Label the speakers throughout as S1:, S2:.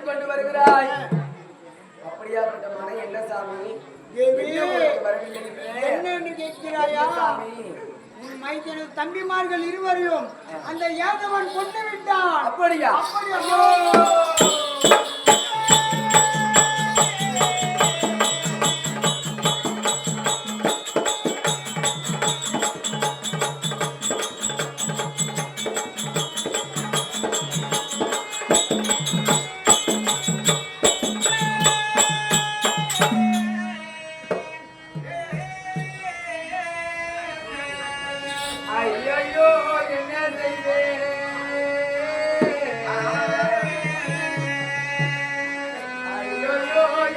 S1: அழைத்துக் கொண்டு வருகிறாய். அப்படியாப்பட்ட மனை என்ன சாமி?
S2: என்னன்னு கேட்கிறாயா? உன் மைத்தனது தம்பிமார்கள் இருவரையும் அந்த யாதவன் கொண்டு விட்டான்.
S1: அப்படியா? ஐயோ என்ன செய்வேன்? ஐயோ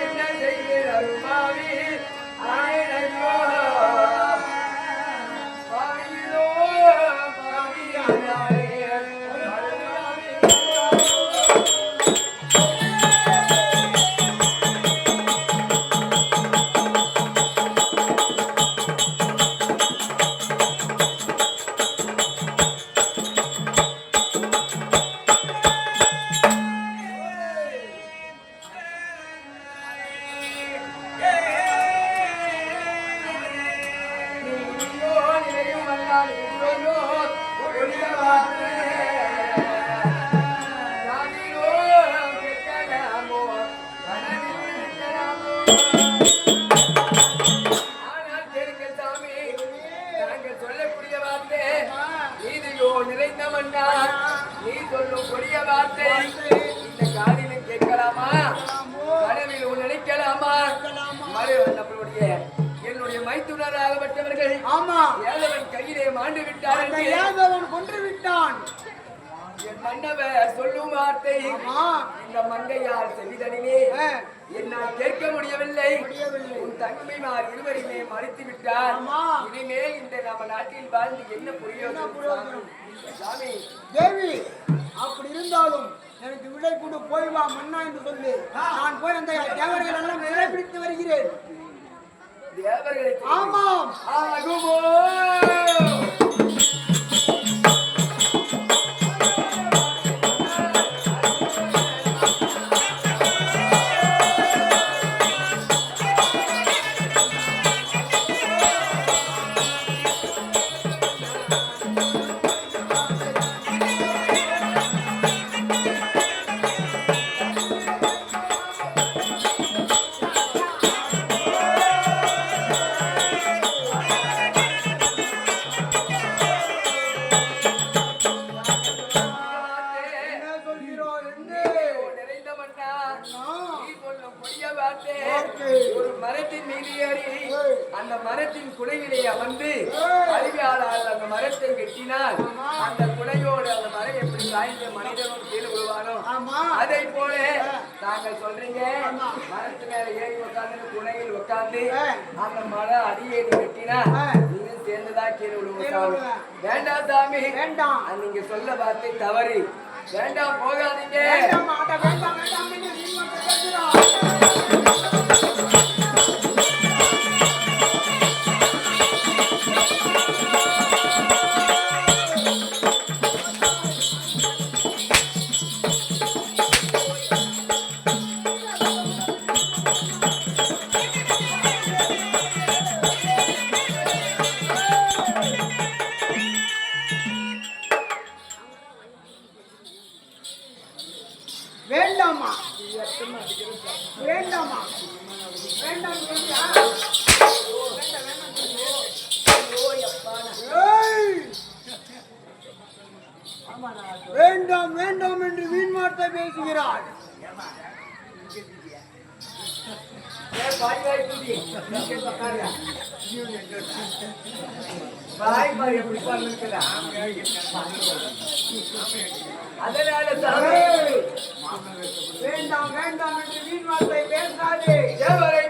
S1: என்ன செய்வேன்? அருமாவி ஐயோ பாவியோ பாவியானே நீ சொல்லும் கொடிய வார்த்தை இந்த காதில கேட்கலாமா? கனவில் நினைக்கலாமா? நம்மளுடைய என்னுடைய மைத்துனராகப்பட்டவர்கள் ஏழவன் கையிலே மாண்டு விட்டார்கள்.
S2: ஏழவன் கொன்று விட்டான்.
S1: என் மன்னவர் சொல்லும் வார்த்தை இந்த மங்கையார் செவிதனிலே என்னால் கேட்க முடியவில்லை. உன் தங்கைமார் இருவரையுமே மறைத்து விட்டார். இனிமேல் இந்த நம்ம நாட்டில் வாழ்ந்து என்ன புரியும்? சாமி
S2: தேவி, அப்படி இருந்தாலும் எனக்கு விடை கொண்டு போய் வா மன்னா என்று சொல்லி நான் போய் அந்த தேவர்கள் எல்லாம் விடை பிடித்து வருகிறேன்.
S1: தேவர்களை?
S2: ஆமாம்.
S1: ஆகுமோ? ஒரு மரத்தின் மீது ஏறி அந்த மரத்தின் குடையிலே அமர்ந்து அறிவியாளர் அந்த மரத்தை வெட்டினால் அந்த குடையோடு அந்த மரம் எப்படி சாய்ந்த மனிதனும் கீழே விழுவானோ அதை போல நாங்கள் சொல்றீங்க மரத்து மேல ஏறி உட்காந்து குடையில் உட்காந்து அந்த மரம் அடியேறி வெட்டினா நீங்க சேர்ந்துதான் கீழே விழுவாங்க. வேண்டாம் சாமி,
S2: வேண்டாம்.
S1: நீங்க சொல்ல வார்த்தை தவறு. வேண்டாம், போகாதீங்க.
S2: வேண்டாமா வேண்டாமா வேண்டாம் வேண்டாம் வேண்டாம் என்று வீண் வார்த்தை பேசுகிறார்.
S1: அதனால
S2: வேண்டாம் வேண்டாம் என்று வீண் வார்த்தை பேசாதே.
S1: தேவரை